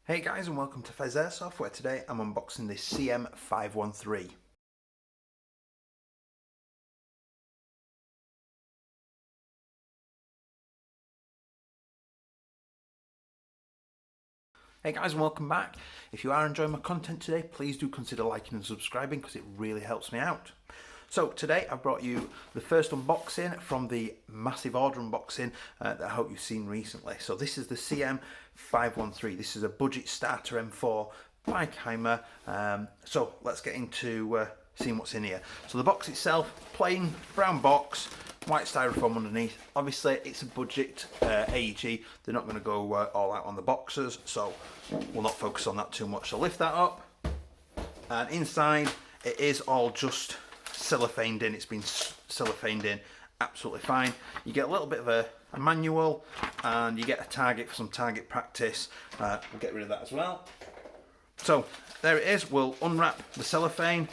Hey guys, and welcome to Pheas Airsoft, where today I'm unboxing this CM513. Hey guys, and welcome back. If you are enjoying my content today, please do consider liking and subscribing because it really helps me out. So today I've brought you the first unboxing from the massive order unboxing that I hope you've seen recently. So this is the CM513. This is a budget starter M4 by CYMA. So let's get into seeing what's in here. So the box itself, plain brown box, white styrofoam underneath. Obviously it's a budget AEG. They're not going to go all out on the boxes, so we'll not focus on that too much. So lift that up, and inside it is all just cellophaned in. It's been cellophaned in absolutely fine. You get a little bit of a manual, and you get a target for some target practice. We'll get rid of that as well. So there it is. We'll unwrap the cellophane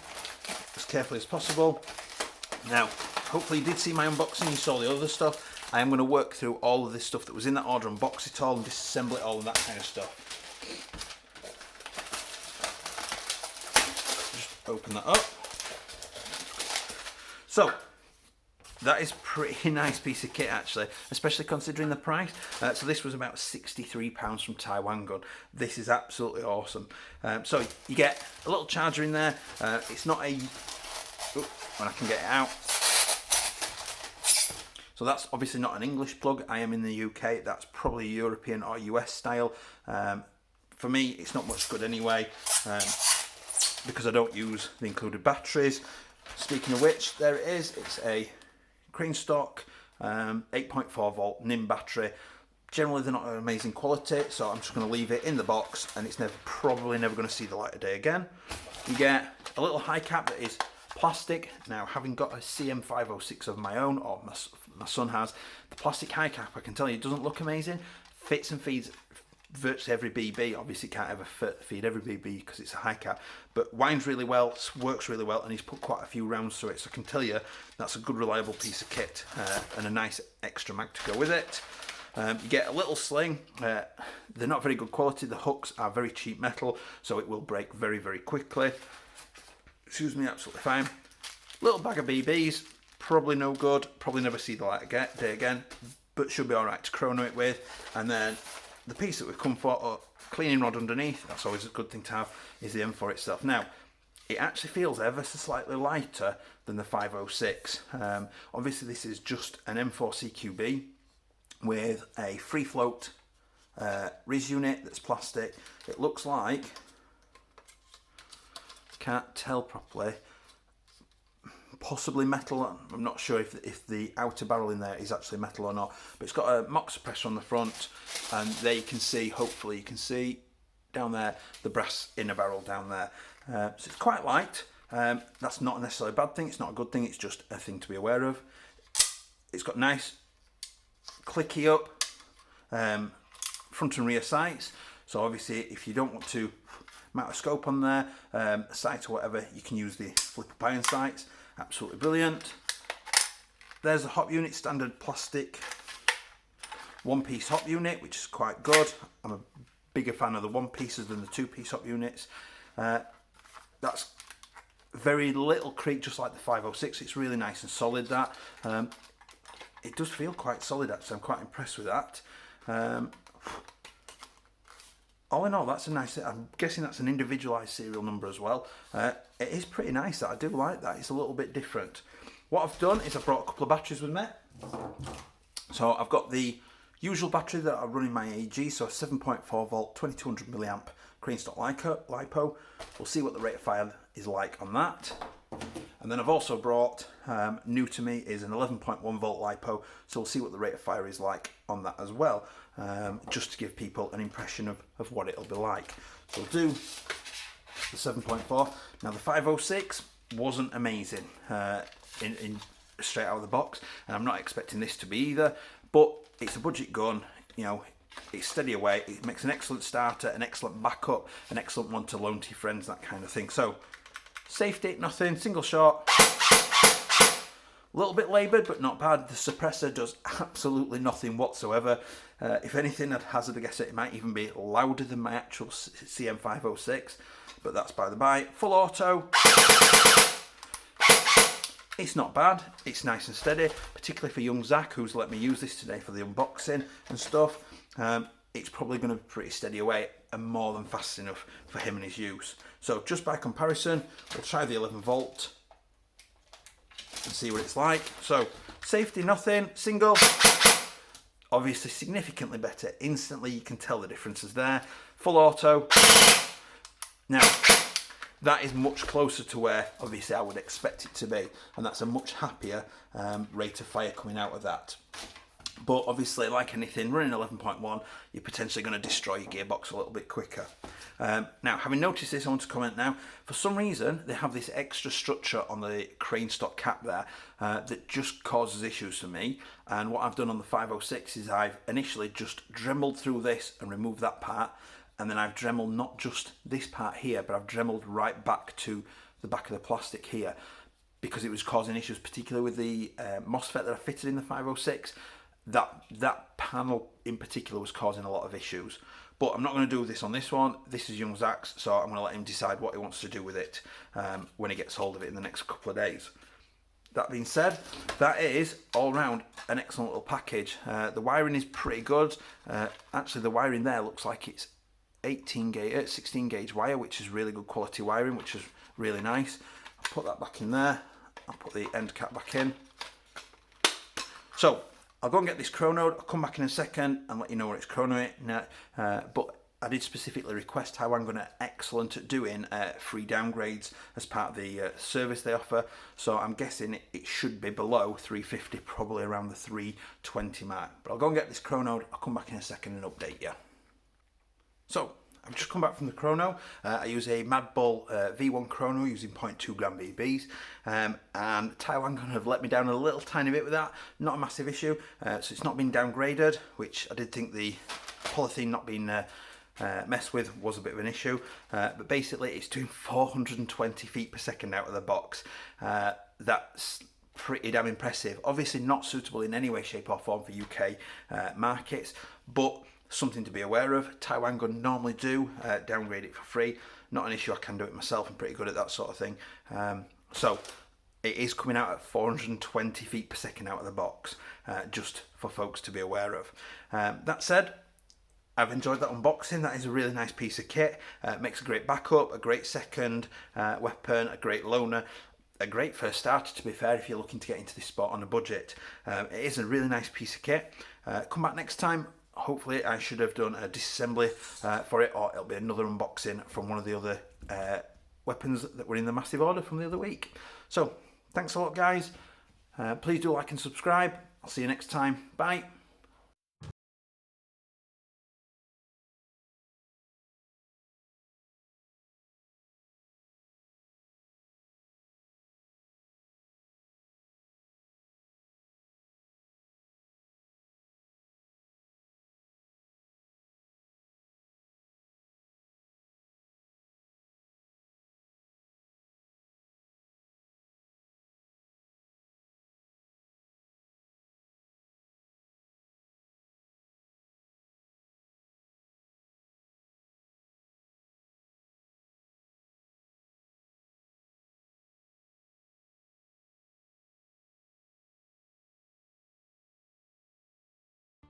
as carefully as possible. Now, hopefully you did see my unboxing, you saw the other stuff. I am going to work through all of this stuff that was in that order, unbox it all and disassemble it all and that kind of stuff. Just open that up. So that is a pretty nice piece of kit actually, especially considering the price. So this was about £63 from Taiwan gun. This is absolutely awesome. So you get a little charger in there. It's not a, when I can get it out. So that's obviously not an English plug. I am in the UK. That's probably European or US style. For me, it's not much good anyway, because I don't use the included batteries. Speaking of which, there it is. It's a Crane stock 8.4 volt NIM battery. Generally they're not an amazing quality, so I'm just going to leave it in the box, and it's probably never going to see the light of day again. You get a little high cap that is plastic. Now, having got a CM506 of my own, or my son has, the plastic high cap, I can tell you, it doesn't look amazing. Fits and feeds virtually every BB. Obviously can't ever feed every BB because it's a high cap, but winds really well, works really well, and he's put quite a few rounds through it, so I can tell you that's a good reliable piece of kit, and a nice extra mag to go with it. You get a little sling. They're not very good quality. The hooks are very cheap metal, so it will break very, very quickly. Excuse me, absolutely fine. Little bag of BBs, probably no good, probably never see the light of day again, but should be alright to chrono it with. And then the piece that we've come for, cleaning rod underneath, that's always a good thing to have, is the M4 itself. Now, it actually feels ever so slightly lighter than the 506. Obviously this is just an M4 CQB with a free float RIS unit that's plastic. It looks like, can't tell properly, possibly metal. I'm not sure if the outer barrel in there is actually metal or not, but it's got a mock suppressor on the front, and there you can see, hopefully you can see down there, the brass inner barrel down there. So it's quite light. That's not necessarily a bad thing, it's not a good thing, it's just a thing to be aware of. It's got nice clicky up front and rear sights, so obviously if you don't want to mount a scope on there, a sight or whatever, you can use the flip up iron sights. Absolutely brilliant. There's the hop unit, standard plastic one-piece hop unit, which is quite good. I'm a bigger fan of the one pieces than the two-piece hop units. That's very little creak, just like the 506. It's really nice and solid, that. It does feel quite solid actually, I'm quite impressed with that. All in all, that's a nice, I'm guessing that's an individualised serial number as well. It is pretty nice, that. I do like that. It's a little bit different. What I've done is I've brought a couple of batteries with me. So I've got the usual battery that I run in my AEG, so a 7.4 volt, 2200 milliamp Crane stock LiPo. We'll see what the rate of fire is like on that. And then I've also brought, new to me, is an 11.1 volt LiPo, so we'll see what the rate of fire is like on that as well, just to give people an impression of what it'll be like. So we'll do the 7.4. Now the 506 wasn't amazing in straight out of the box, and I'm not expecting this to be either, but it's a budget gun, you know, it's steady away, it makes an excellent starter, an excellent backup, an excellent one to loan to your friends, that kind of thing. So safety, nothing, single shot, a little bit laboured but not bad. The suppressor does absolutely nothing whatsoever. If anything, I'd hazard a guess that it might even be louder than my actual CM506, but that's by the by. Full auto. It's not bad, it's nice and steady, particularly for young Zach, who's let me use this today for the unboxing and stuff. It's probably going to be pretty steady away and more than fast enough for him and his use. So just by comparison, we'll try the 11 volt and see what it's like. So safety, nothing. Single, obviously significantly better. Instantly you can tell the differences there. Full auto. Now, that is much closer to where obviously I would expect it to be, and that's a much happier rate of fire coming out of that. But obviously, like anything, running 11.1, you're potentially going to destroy your gearbox a little bit quicker. Now, having noticed this, I want to comment now. For some reason, they have this extra structure on the crane stock cap there that just causes issues for me. And what I've done on the 506 is I've initially just dremeled through this and removed that part. And then I've dremeled not just this part here, but I've dremeled right back to the back of the plastic here, because it was causing issues, particularly with the MOSFET that I fitted in the 506. That panel in particular was causing a lot of issues. But I'm not going to do this on this one. This is young Zach's, so I'm going to let him decide what he wants to do with it when he gets hold of it in the next couple of days. That being said, that is all round an excellent little package. The wiring is pretty good. Actually, the wiring there looks like it's 16 gauge wire, which is really good quality wiring, which is really nice. I'll put that back in there. I'll put the end cap back in. So I'll go and get this chronoed. I'll come back in a second and let you know where it's chronoing. But I did specifically request Taiwan are excellent at doing free downgrades as part of the service they offer. So I'm guessing it should be below 350, probably around the 320 mark. But I'll go and get this chronoed. I'll come back in a second and update you. So I've just come back from the chrono. I use a Mad Bull V1 chrono using 0.2 gram BBs, and Taiwan have let me down a little tiny bit with that. Not a massive issue. So it's not been downgraded, which I did think the polythene not being messed with was a bit of an issue. But basically it's doing 420 feet per second out of the box. That's pretty damn impressive. Obviously not suitable in any way, shape or form for UK markets, but something to be aware of. Taiwan Gun normally do downgrade it for free. Not an issue, I can do it myself. I'm pretty good at that sort of thing. So it is coming out at 420 feet per second out of the box, just for folks to be aware of. That said, I've enjoyed that unboxing. That is a really nice piece of kit. Makes a great backup, a great second weapon, a great loaner. A great first starter, to be fair, if you're looking to get into this sport on a budget. It is a really nice piece of kit. Come back next time. Hopefully I should have done a disassembly for it, or it'll be another unboxing from one of the other weapons that were in the massive order from the other week. So thanks a lot, guys. Please do like and subscribe. I'll see you next time. Bye.